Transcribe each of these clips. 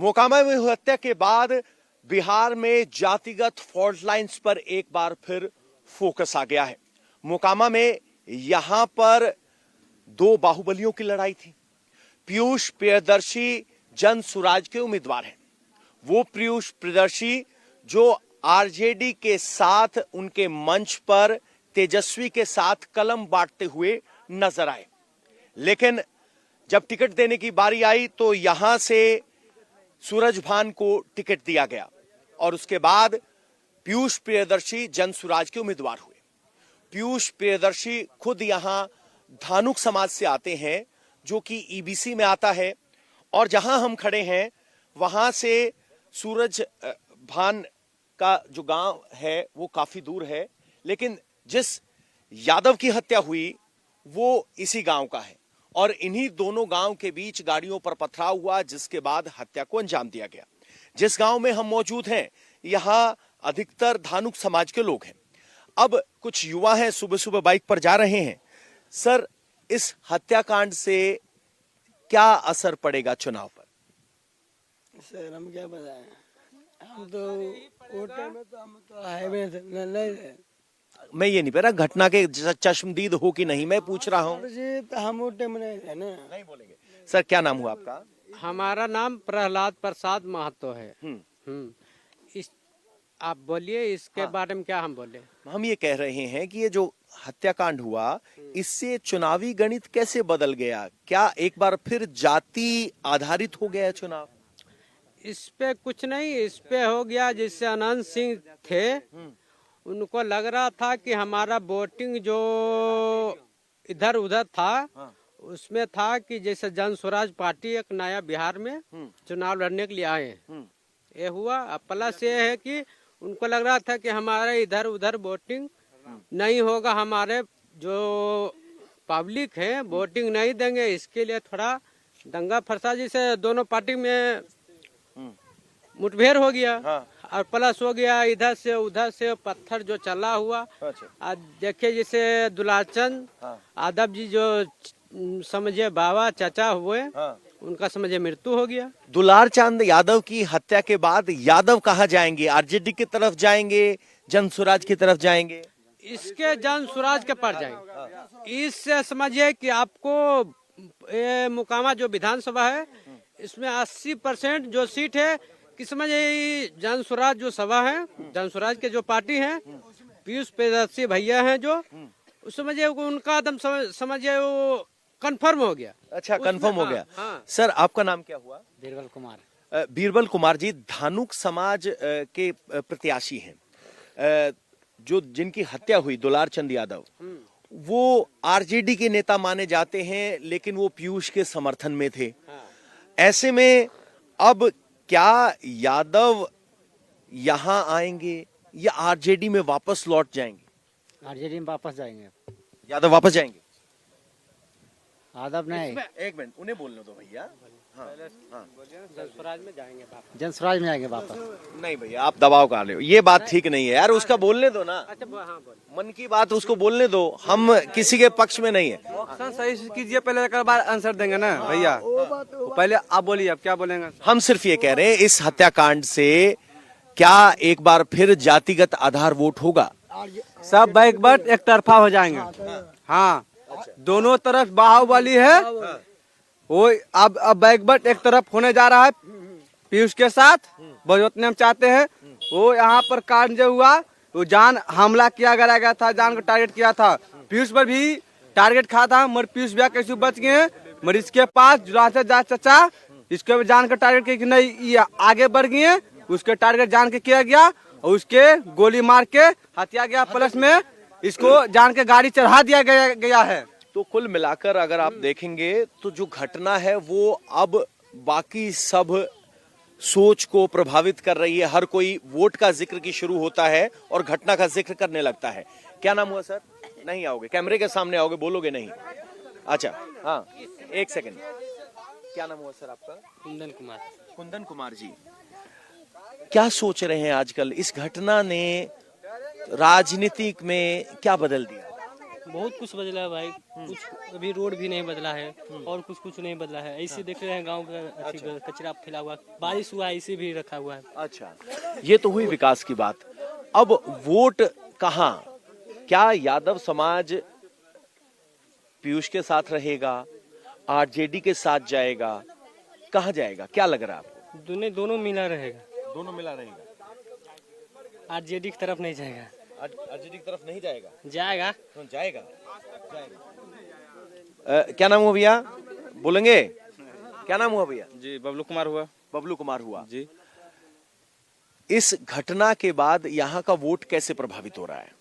मोकामा में हुई हत्या के बाद बिहार में जातिगत फॉल्ट लाइंस पर एक बार फिर फोकस आ गया है। मोकामा में यहां पर दो बाहुबलियों की लड़ाई थी। पीयूष प्रियदर्शी जन सुराज के उम्मीदवार हैं। वो पीयूष प्रियदर्शी जो आरजेडी के साथ उनके मंच पर तेजस्वी के साथ कलम बांटते हुए नजर आए, लेकिन जब टिकट देने की बारी आई तो यहां से सूरजभान को टिकट दिया गया और उसके बाद पीयूष प्रियदर्शी जन सुराज के उम्मीदवार हुए। पीयूष प्रियदर्शी खुद यहां धानुक समाज से आते हैं जो कि ईबीसी में आता है, और जहां हम खड़े हैं वहां से सूरजभान का जो गांव है वो काफी दूर है, लेकिन जिस यादव की हत्या हुई वो इसी गांव का है और इन्हीं दोनों गांव के बीच गाड़ियों पर पथराव हुआ, जिसके बाद हत्या को अंजाम दिया गया। जिस गांव में हम मौजूद हैं यहां अधिकतर धानुक समाज के लोग हैं। अब कुछ युवा हैं, सुबह सुबह बाइक पर जा रहे हैं। सर, इस हत्याकांड से क्या असर पड़ेगा चुनाव पर? सर हम क्या बताएं, हम तो वोटर में तो हम तो हाईवे से नहीं है। मैं ये नहीं कह रहा घटना के चश्मदीद हो कि नहीं, मैं पूछ रहा हूँ। तो हम वोटर में नहीं है ना। नहीं बोलेंगे। सर क्या नाम हुआ आपका? हमारा नाम प्रहलाद प्रसाद महतो है। इस आप बोलिए इसके बारे में क्या हम बोले। हम ये कह रहे हैं कि ये जो हत्याकांड हुआ इससे चुनावी गणित कैसे बदल गया? क्या एक बार फिर जाति आधारित हो गया है चुनाव? इस पे कुछ नहीं, इस पे हो गया जैसे अनंत सिंह थे, उनको लग रहा था कि हमारा वोटिंग जो इधर उधर था, उसमें था कि जैसे जन स्वराज पार्टी एक नया बिहार में चुनाव लड़ने के लिए आए, ये हुआ। प्लस ये है कि उनको लग रहा था कि हमारे इधर उधर वोटिंग नहीं होगा, हमारे जो पब्लिक है वोटिंग नहीं देंगे, इसके लिए थोड़ा दंगा फसाद से दोनों पार्टी में मुठभेड़ हो गया। और प्लस हो गया इधर से उधर से पत्थर जो चला हुआ। आज देखिए जैसे दुलाचंद यादव जी जो समझे बाबा चाचा हुए, उनका समझे मृत्यु हो गया। दुलार चंद यादव की हत्या के बाद यादव कहाँ जाएंगे? आरजेडी की तरफ जाएंगे, जन स्वराज की तरफ जाएंगे? इसके जन स्वराज के पास जाएंगे। इससे समझिए कि आपको ये मोकामा जो विधानसभा है इसमें 80% जो सीट है कि समझिए जन स्वराज जो सभा है, जन स्वराज के जो पार्टी है, पीयूष प्रियदर्शी भैया हैं जो, समझिए उनका एकदम समझिए वो कंफर्म हो गया। अच्छा, कंफर्म हो गया। सर आपका नाम क्या हुआ? बीरबल कुमार। बीरबल कुमार जी, धानुक समाज के प्रत्याशी हैं जो जिनकी हत्या हुई, दुलार चंद यादव, वो आरजेडी के नेता माने जाते हैं, लेकिन वो पीयूष के समर्थन में थे। ऐसे में अब क्या यादव यहां आएंगे या आरजेडी में वापस लौट जाएंगे? आरजेडी में वापस जाएंगे। यादव वापस जाएंगे? यादव नहीं, एक मिनट उन्हें बोलने दो भैया। जन स्वराज में जाएंगे वापस। जन स्वराज में जाएंगे वापस। नहीं भैया, आप दबाव कर रहे हो, ये बात ठीक नहीं है यार। उसका बोलने दो ना, मन की बात उसको बोलने दो, हम किसी के पक्ष में नहीं है। ऑप्शन सही से कीजिए, पहले एक बार आंसर देंगे ना भैया। पहले आप बोलिए, आप क्या बोलेंगे? हम सिर्फ ये कह रहे हैं इस हत्याकांड से क्या एक बार फिर जातिगत आधार वोट होगा? सब बैकबट एक तरफा हो जाएंगे। हाँ, दोनों तरफ बाहुबली है, वो अब बैकबट एक तरफ होने जा रहा है पीयूष के साथ। बजोतने हम चाहते हैं वो यहाँ पर कांड जो हुआ, वो जान हमला किया गया था, जान को टारगेट किया था। पीयूष पर भी टारगेट खा था, मगर पीयूष भैया कैसे बच गए। मगर इसके पास चाचा इसके जान का टारगेट किया कि नहीं, ये आगे बढ़ गए, उसके टारगेट जान के किया गया और उसके गोली मार के हत्या गया। प्लस में इसको जान के गाड़ी चढ़ा दिया गया है। तो कुल मिलाकर अगर आप देखेंगे तो जो घटना है वो अब बाकी सब सोच को प्रभावित कर रही है। हर कोई वोट का जिक्र की शुरू होता है और घटना का जिक्र करने लगता है। क्या नाम हुआ सर? नहीं आओगे, कैमरे के सामने आओगे, बोलोगे नहीं? अच्छा, हाँ, एक सेकंड। क्या नाम हुआ सर आपका? कुंदन कुमार। कुंदन कुमार जी, क्या सोच रहे हैं आजकल इस घटना ने राजनीतिक में क्या बदल दिया? बहुत कुछ बदला है भाई, कुछ अभी रोड भी नहीं बदला है और कुछ नहीं बदला है। ऐसे देख रहे हैं गांव का कचरा फैला हुआ, बारिश हुआ है इसे भी रखा हुआ है। अच्छा, ये तो हुई विकास की बात। अब वोट कहाँ? क्या यादव समाज पीयूष के साथ रहेगा, आरजेडी के साथ जाएगा, कहाँ जाएगा? क्या लग रहा है आपको? दोनों मिला रहेगा, दोनों मिला रहेगा। आरजेडी की तरफ नहीं जाएगा। आरजेडी की तरफ नहीं जाएगा? जाएगा तो जाएगा। क्या नाम हुआ भैया? बोलेंगे? क्या नाम हुआ भैया? जी बबलू कुमार हुआ। बबलू कुमार हुआ जी। इस घटना के बाद यहाँ का वोट कैसे प्रभावित हो रहा है?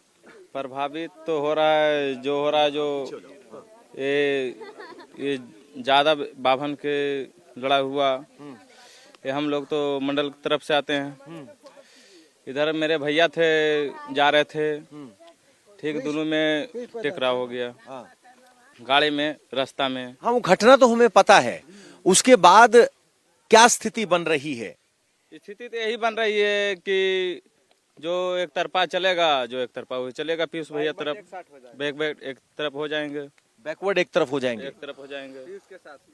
प्रभावित तो हो रहा है, जो हो रहा है, जो ये ज्यादा बाभन के लड़ा हुआ, ये हम लोग तो मंडल की तरफ से आते हैं। इधर मेरे भैया थे, जा रहे थे, ठीक दोनों में टकराव हो गया, गाड़ी में, रास्ता में। हाँ, वो घटना तो हमें पता है, उसके बाद क्या स्थिति बन रही है? स्थिति तो यही बन रही है कि जो एक तरफा चलेगा, जो एक तरफा वही चलेगा। पीयूष भैया तरफ बैक एक तरफ हो जाएंगे, बैकवर्ड एक तरफ हो जाएंगे, एक तरफ हो जाएंगे।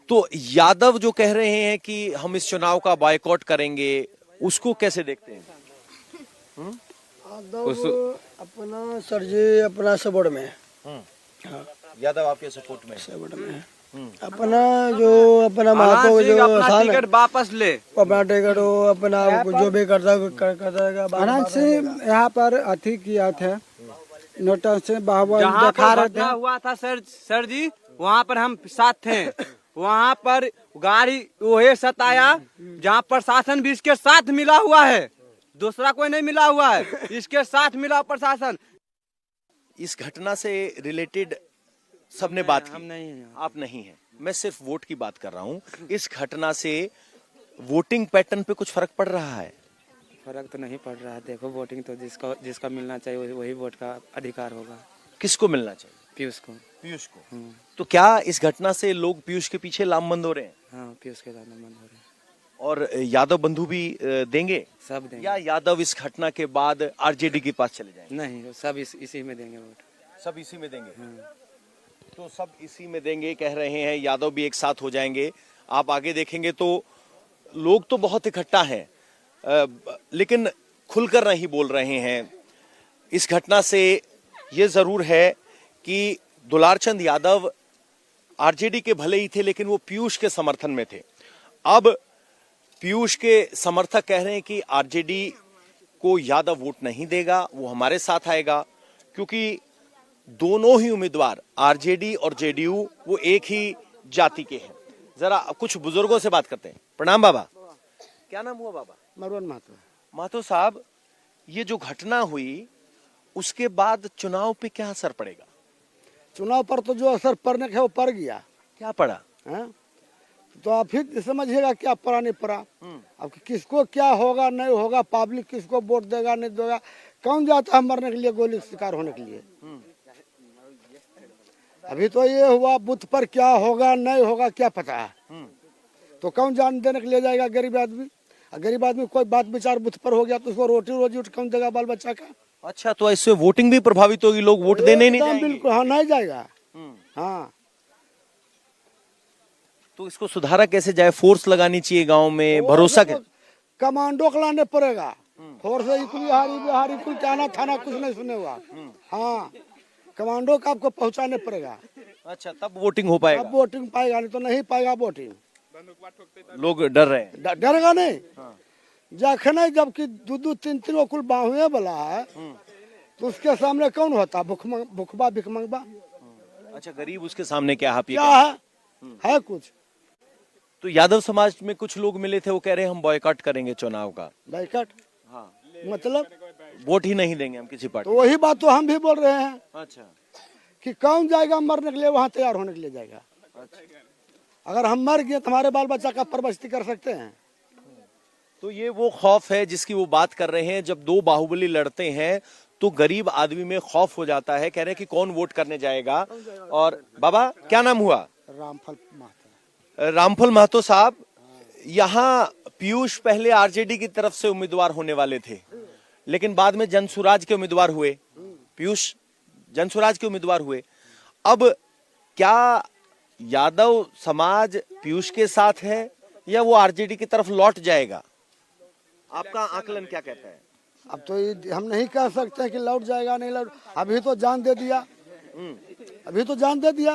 तो यादव जो कह रहे हैं कि हम इस चुनाव का बॉयकॉट करेंगे, उसको कैसे देखते हैं? अपना सर जी अपना सपोर्ट में, हाँ, यादव आपके सपोर्ट में? सपोर्ट में अपना जो अपना महतो जो अपना टिकट वापस ले, अपना टिकट हो, अपना जो भी करता आनंद सिंह यहाँ पर अति किया थे, नोटस से बाहुबली जहाँ दिखा पर रहे घटना थे। हुआ था सर जी, वहाँ पर हम साथ थे। वहाँ पर गाड़ी वही सताया जहाँ प्रशासन भी इसके साथ मिला हुआ है, दूसरा कोई नहीं मिला हुआ है, इसके साथ मिला प्रशासन। इस घटना से रिलेटेड सबने बात की? हम नहीं हैं। आप नहीं हैं, मैं सिर्फ वोट की बात कर रहा हूँ। इस घटना से वोटिंग पैटर्न पे कुछ फर्क पड़ रहा है? फर्क तो नहीं पड़ रहा है। देखो वोटिंग तो जिसका मिलना चाहिए वही वोट का अधिकार होगा। किसको मिलना चाहिए? पीयूष को। पीयूष को। तो क्या इस घटना से लोग पीयूष के पीछे लामबंद हो रहे हैं? हाँ, पीयूष के दाना बंद हो रहे हैं। और यादव बंधु भी देंगे? सब देंगे। या यादव इस घटना के बाद आरजेडी के पास चले जाएंगे? नहीं, सब इसी में देंगे वोट। सब इसी में देंगे? तो सब इसी में देंगे कह रहे हैं, यादव भी एक साथ हो जाएंगे। आप आगे देखेंगे तो लोग तो बहुत इकट्ठा हैं, लेकिन खुलकर नहीं बोल रहे हैं। इस घटना से ये जरूर है कि दुलारचंद यादव आरजेडी के भले ही थे, लेकिन वो पीयूष के समर्थन में थे। अब पीयूष के समर्थक कह रहे हैं कि आरजेडी को यादव वोट नहीं देगा, वो हमारे साथ आएगा, क्योंकि दोनों ही उम्मीदवार आरजेडी और जेडीयू वो एक ही जाति के हैं। जरा कुछ बुजुर्गों से बात करते हैं। प्रणाम बाबा, क्या नाम हुआ बाबा? मरवन महतो। महतो साहब, ये जो घटना हुई उसके बाद चुनाव पे क्या असर पड़ेगा? चुनाव पर तो जो असर पड़ने का वो पड़ गया। क्या पड़ा? है? तो आप फिर समझिएगा क्या पड़ा नहीं पड़ा। अब किसको क्या होगा नहीं होगा, पब्लिक किसको वोट देगा नहीं देगा, कौन जाता है मरने के लिए, गोली शिकार होने के लिए। अभी तो ये हुआ, बूथ पर क्या होगा नहीं होगा क्या पता है। तो कौन जान देने के लिए जाएगा? गरीब आदमी। गरीब आदमी कोई बात विचार बूथ पर हो गया तो उसको रोटी रोजी कौन देगा बाल बच्चा का? अच्छा, तो इससे वोटिंग भी प्रभावित होगी, लोग वोट देने ही नहीं जाएंगे? बिल्कुल, हाँ, नहीं जाएगा। हाँ, तो इसको सुधारा कैसे जाए? फोर्स लगानी चाहिए गांव में, भरोसा के कमांडो को लाने पड़ेगा। फोर्स बिहारी कुल थाना थाना कुछ नहीं सुने हुआ। हाँ, कमांडो का आपको पहुंचाने पड़ेगा। अच्छा, तब वोटिंग हो पाएगा? अब वोटिंग पाएगा, नहीं तो नहीं पाएगा वोटिंग। लोग डर रहे हैं? डरेगा नहीं। जखने जबकि दो तीन कुल बाहुए वाला है तो उसके सामने कौन होता? भुखबा भिख मंगबा। अच्छा, गरीब उसके सामने क्या क्या है कुछ? तो यादव समाज में कुछ लोग मिले थे, वो कह रहे हैं हम बॉयकॉट करेंगे चुनाव का। बैकट? हाँ, मतलब वोट ही नहीं देंगे हम किसी पार्टी। तो वही बात तो हम भी बोल रहे हैं। अच्छा, कि कौन जाएगा मरने के लिए, वहाँ तैयार होने के लिए जाएगा। अगर हम मर गए तो हमारे बाल बच्चा का परवरिश कर सकते हैं। तो ये वो खौफ है जिसकी वो बात कर रहे हैं। जब दो बाहुबली लड़ते हैं तो गरीब आदमी में खौफ हो जाता है। कह रहे हैं कि कौन वोट करने जाएगा। और बाबा, क्या नाम हुआ? रामफल महतो। रामफल महतो साहब, यहाँ पीयूष पहले आरजेडी की तरफ से उम्मीदवार होने वाले थे, लेकिन बाद में जनसुराज के उम्मीदवार हुए। पीयूष जनसुराज के उम्मीदवार हुए। अब क्या यादव समाज पीयूष के साथ है या वो आरजेडी की तरफ लौट जाएगा? आपका आकलन क्या कहता है? अब तो ये हम नहीं कह सकते हैं कि लौट जाएगा नहीं लौट, अभी तो जान दे दिया, अभी तो जान दे दिया,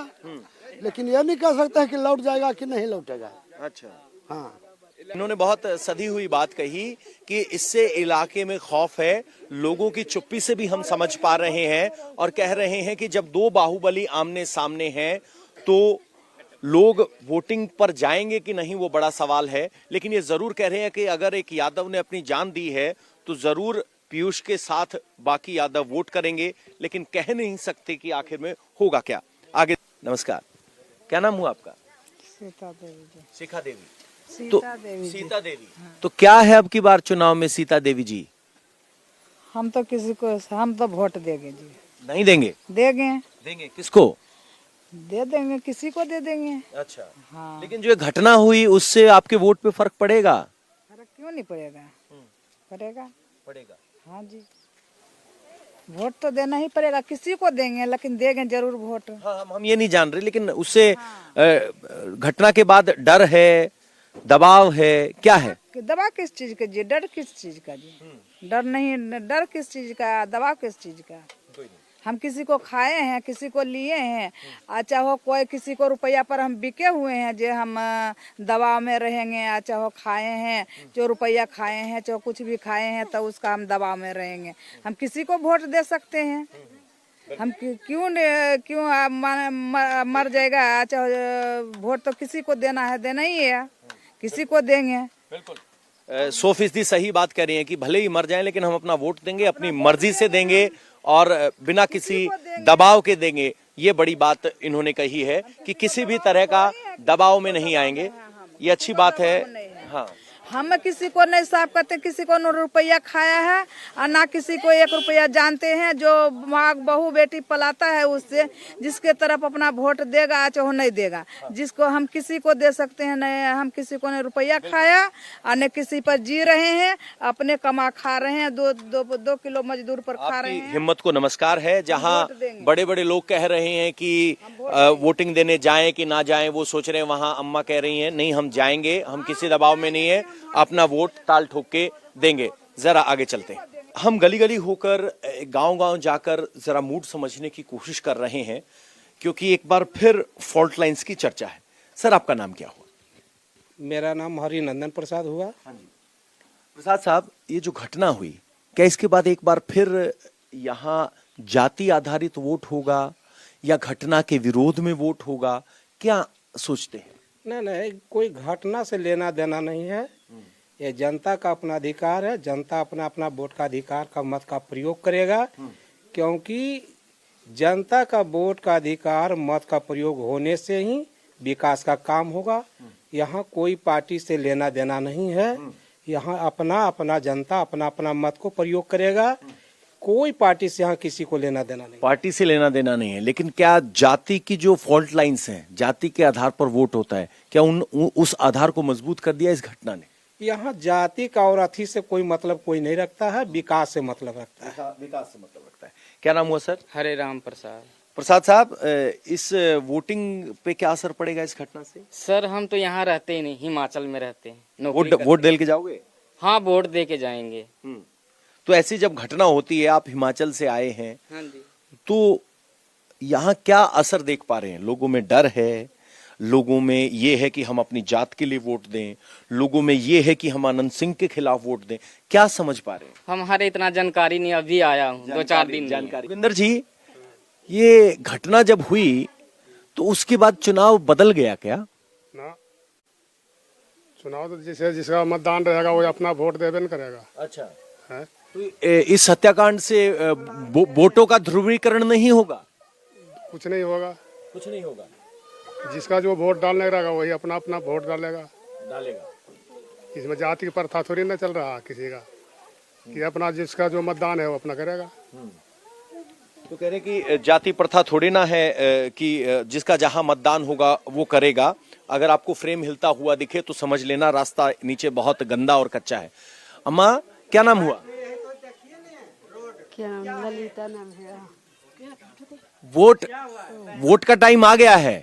लेकिन ये नहीं कह सकते हैं कि लौट जाएगा कि नहीं लौटेगा। अच्छा, हाँ, इन्होंने बहुत सधी हुई बात कही कि इससे इलाके में खौफ है। लोगों की चुप्पी से भी हम समझ पा रहे हैं और कह रहे हैं कि जब दो बाहुबली आमने सामने हैं तो लोग वोटिंग पर जाएंगे कि नहीं, वो बड़ा सवाल है। लेकिन ये जरूर कह रहे हैं कि अगर एक यादव ने अपनी जान दी है तो जरूर पीयूष के साथ बाकी यादव वोट करेंगे, लेकिन कह नहीं सकते कि आखिर में होगा क्या आगे। नमस्कार, क्या नाम हुआ आपका? सीता देवी जी। शिखा देवी। सीता देवी जी। सीता देवी। तो क्या है अब की बार चुनाव में सीता देवी जी? हम तो किसी को, हम तो वोट देंगे जी। नहीं देंगे? देंगे। देंगे किसको? दे देंगे, किसी को दे देंगे। अच्छा, हाँ। लेकिन जो ये घटना हुई उससे आपके वोट पे फर्क पड़ेगा? फर्क क्यों नहीं पड़ेगा? पड़ेगा। पड़ेगा। हाँ जी, वोट तो देना ही पड़ेगा, किसी को देंगे लेकिन देंगे जरूर वोट। हाँ, हम ये नहीं जान रहे, लेकिन उससे घटना के बाद डर है, दबाव है, क्या है? कि दबाव किस चीज का जी? डर किस चीज का जी? डर नहीं, डर किस चीज का, दबाव किस चीज का? हम किसी को खाए हैं, किसी को लिए हैं, अच्छा हो कोई किसी को रुपया पर हम बिके हुए हैं जो हम दबाव में रहेंगे, अच्छा हो खाए हैं जो रुपया खाए हैं, जो कुछ भी खाए हैं तो उसका हम दबाव में रहेंगे। हम किसी को वोट दे सकते हैं, हम क्यों मर जाएगा? अच्छा वोट तो किसी को देना है, देना ही है, किसी को देंगे। बिल्कुल 100% सही बात कह रही हैं कि भले ही मर जाएं लेकिन हम अपना वोट देंगे, अपनी मर्जी से देंगे और बिना किसी दबाव के देंगे। ये बड़ी बात इन्होंने कही है कि किसी भी तरह का दबाव में नहीं आएंगे। ये अच्छी बात है। हाँ, हम किसी को नहीं साफ करते, किसी को रुपया खाया है और ना किसी को 1 रुपया जानते हैं। जो माँ बहू बेटी पलाता है उससे जिसके तरफ अपना वोट देगा चाहे नहीं देगा, जिसको हम किसी को दे सकते हैं। नहीं, हम किसी को नहीं रुपया खाया और न किसी पर जी रहे हैं, अपने कमा खा रहे हैं, 2 किलो मजदूर पर खा रहे हैं। हिम्मत को नमस्कार है। जहाँ बड़े बड़े लोग कह रहे हैं कि वोटिंग देने जाएं कि ना जाएं, वो सोच रहे हैं, वहाँ अम्मा कह रही हैं नहीं हम जाएंगे, हम किसी दबाव में नहीं है, अपना वोट ताल ठोक के देंगे। जरा आगे चलते हैं। हम गली गली होकर गांव-गांव जाकर जरा मूड समझने की कोशिश कर रहे हैं, क्योंकि एक बार फिर फॉल्ट लाइंस की चर्चा है। सर, आपका नाम क्या हुआ? मेरा नाम हरिनंदन प्रसाद हुआ। प्रसाद साहब, ये जो घटना हुई, क्या इसके बाद एक बार फिर यहाँ जाति आधारित वोट होगा या घटना के विरोध में वोट होगा, क्या सोचते हैं? नहीं, कोई घटना से लेना देना नहीं है। ये जनता का अपना अधिकार है, जनता अपना अपना वोट का अधिकार का मत का प्रयोग करेगा, क्योंकि जनता का वोट का अधिकार मत का प्रयोग होने से ही विकास का काम होगा। यहाँ कोई पार्टी से लेना देना नहीं है, यहाँ अपना अपना जनता अपना अपना मत को प्रयोग करेगा। कोई पार्टी से यहाँ किसी को लेना देना नहीं, पार्टी से लेना देना नहीं है। लेकिन क्या जाति की जो फॉल्ट लाइंस हैं, जाति के आधार पर वोट होता है, क्या उस आधार को मजबूत कर दिया इस घटना ने? यहाँ जाति का और अथी से कोई मतलब कोई नहीं रखता है, विकास से मतलब रखता है। विकास से मतलब रखता है। क्या नाम हुआ सर? हरे राम प्रसाद। प्रसाद साहब, इस वोटिंग पे क्या असर पड़ेगा इस घटना से? सर हम तो यहाँ रहते ही नहीं, हिमाचल में रहते हैं। वोट दे के जाओगे? हाँ, वोट दे के जाएंगे। तो ऐसी जब घटना होती है, आप हिमाचल से आए हैं, हाँ जी। तो यहाँ क्या असर देख पा रहे हैं? लोगों में डर है, लोगों में ये है कि हम अपनी जात के लिए वोट दें, लोगों में ये है कि हम आनंद सिंह के खिलाफ वोट दें, क्या समझ पा रहे हैं? हमारे इतना जानकारी नहीं, अभी आया हूँ, 2-4 दिन जानकारी। जोगिंदर जी, ये घटना जब हुई तो उसके बाद चुनाव बदल गया क्या? ना, चुनाव तो जिसे जिसका मतदान रहेगा वो अपना वोट देवे न करेगा। अच्छा है? तो इस हत्याकांड से वोटों का ध्रुवीकरण नहीं होगा? कुछ नहीं होगा। कुछ नहीं होगा। जिसका जो वोट डालने रहेगा वही अपना अपना वोट डालेगा। इसमें जाति की प्रथा थोड़ी ना चल रहा किसी का, कि अपना जिसका जो मतदान है वो अपना करेगा। तो कह रहे कि जाति प्रथा थोड़ी ना है कि जिसका जहां मतदान होगा वो करेगा। अगर आपको फ्रेम हिलता हुआ दिखे तो समझ लेना रास्ता नीचे बहुत गंदा और कच्चा है। अम्मा, क्या नाम हुआ? क्या नाम? ललिता नाम है। वोट का टाइम आ गया है।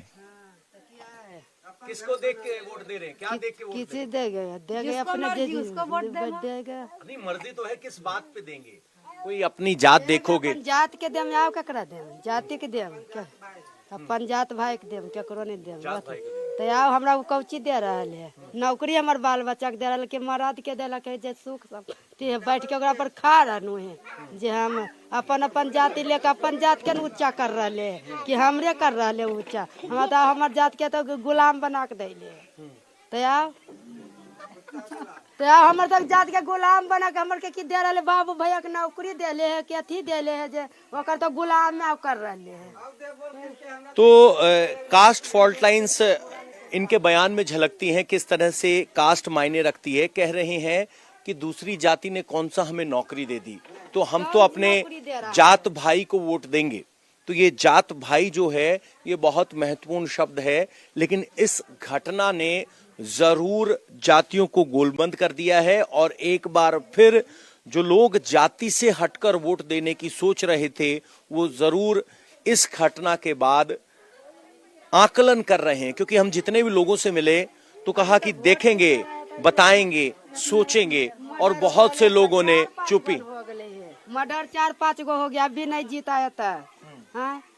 किसको देख के वोट दे रहे हैं? क्या देख के वोट किसी देगा अपने जिसको वोट देगा। अपनी मर्जी तो है, किस बात पे देंगे? कोई अपनी जात देखोगे? जात के देम आओ ककरा देम, जाति के देम क्या अपन जात भाई के देम, केकरो नहीं देम। तो आओ हमरा उ कौची दे रहल है, नौकरी हमर बाल बच्चा के दे रहल के मर्द के देलक है जे सुख सब ते बैठ के ओकरा पर खा रहनु है जे हम अपन अपन जाति लेके अपन जात के ऊंचा कर रहले है कि हमरे कर रहले ऊंचा। हम तो हमर जात के तो गुलाम बना के दैले। तो आओ हमर तक जात के गुलाम बना के हमर के की दे रहले, बाबू भैया के नौकरी देले है कि अथी देले है जे ओकर तो गुलाम में कर रहले है। तो कास्ट फॉल्ट लाइंस इनके बयान में झलकती हैं, किस तरह से कास्ट मायने रखती है। कह रहे हैं कि दूसरी जाति ने कौन सा हमें नौकरी दे दी, तो हम तो अपने जात भाई को वोट देंगे। तो ये जात भाई जो है ये बहुत महत्वपूर्ण शब्द है, लेकिन इस घटना ने जरूर जातियों को गोलबंद कर दिया है। और एक बार फिर जो लोग जाति से हटकर वोट देने की सोच रहे थे वो जरूर इस घटना के बाद आकलन कर रहे हैं। क्योंकि हम जितने भी लोगों से मिले तो कहा कि देखेंगे, बताएंगे, सोचेंगे, और बहुत से लोगों ने चुप्पी। मर्डर 4-5 गो हो गया, अभी नहीं जीता था।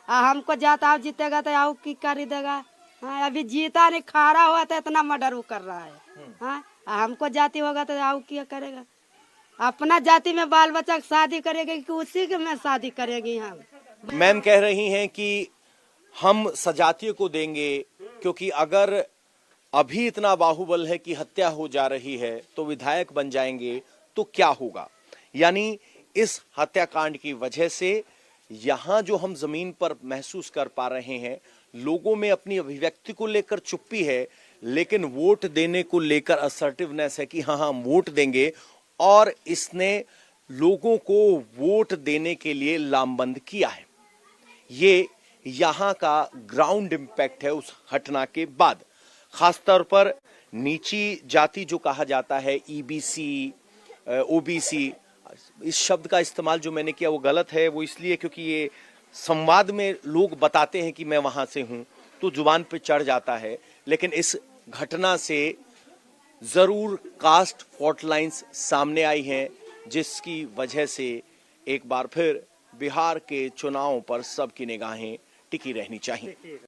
हमको जाता आप जीतेगा तो आओ की कर देगा। अभी जीता नहीं, खारा हुआ था, इतना मर्डर वो कर रहा है। हमको जाति होगा तो आओ क्या करेगा? अपना जाति में बाल बच्चा की शादी करेगी कि उसी के में शादी करेगी? हम मैम कह रही हैं कि हम सजातीय को देंगे, क्योंकि अगर अभी इतना बाहुबल है कि हत्या हो जा रही है तो विधायक बन जाएंगे तो क्या होगा। यानी इस हत्याकांड की वजह से यहाँ जो हम जमीन पर महसूस कर पा रहे हैं, लोगों में अपनी अभिव्यक्ति को लेकर चुप्पी है, लेकिन वोट देने को लेकर असर्टिवनेस है कि हाँ हम वोट देंगे। और इसने लोगों को वोट देने के लिए लामबंद किया है। ये यहाँ का ग्राउंड इम्पैक्ट है उस घटना के बाद। खासतौर पर नीची जाति जो कहा जाता है, ईबीसी, ओबीसी, इस शब्द का इस्तेमाल जो मैंने किया वो गलत है। वो इसलिए क्योंकि ये संवाद में लोग बताते हैं कि मैं वहां से हूं तो जुबान पे चढ़ जाता है। लेकिन इस घटना से जरूर कास्ट फॉल्ट लाइंस सामने आई हैं, जिसकी वजह से एक बार फिर बिहार के चुनावों पर सबकी निगाहें टिकी रहनी चाहिए।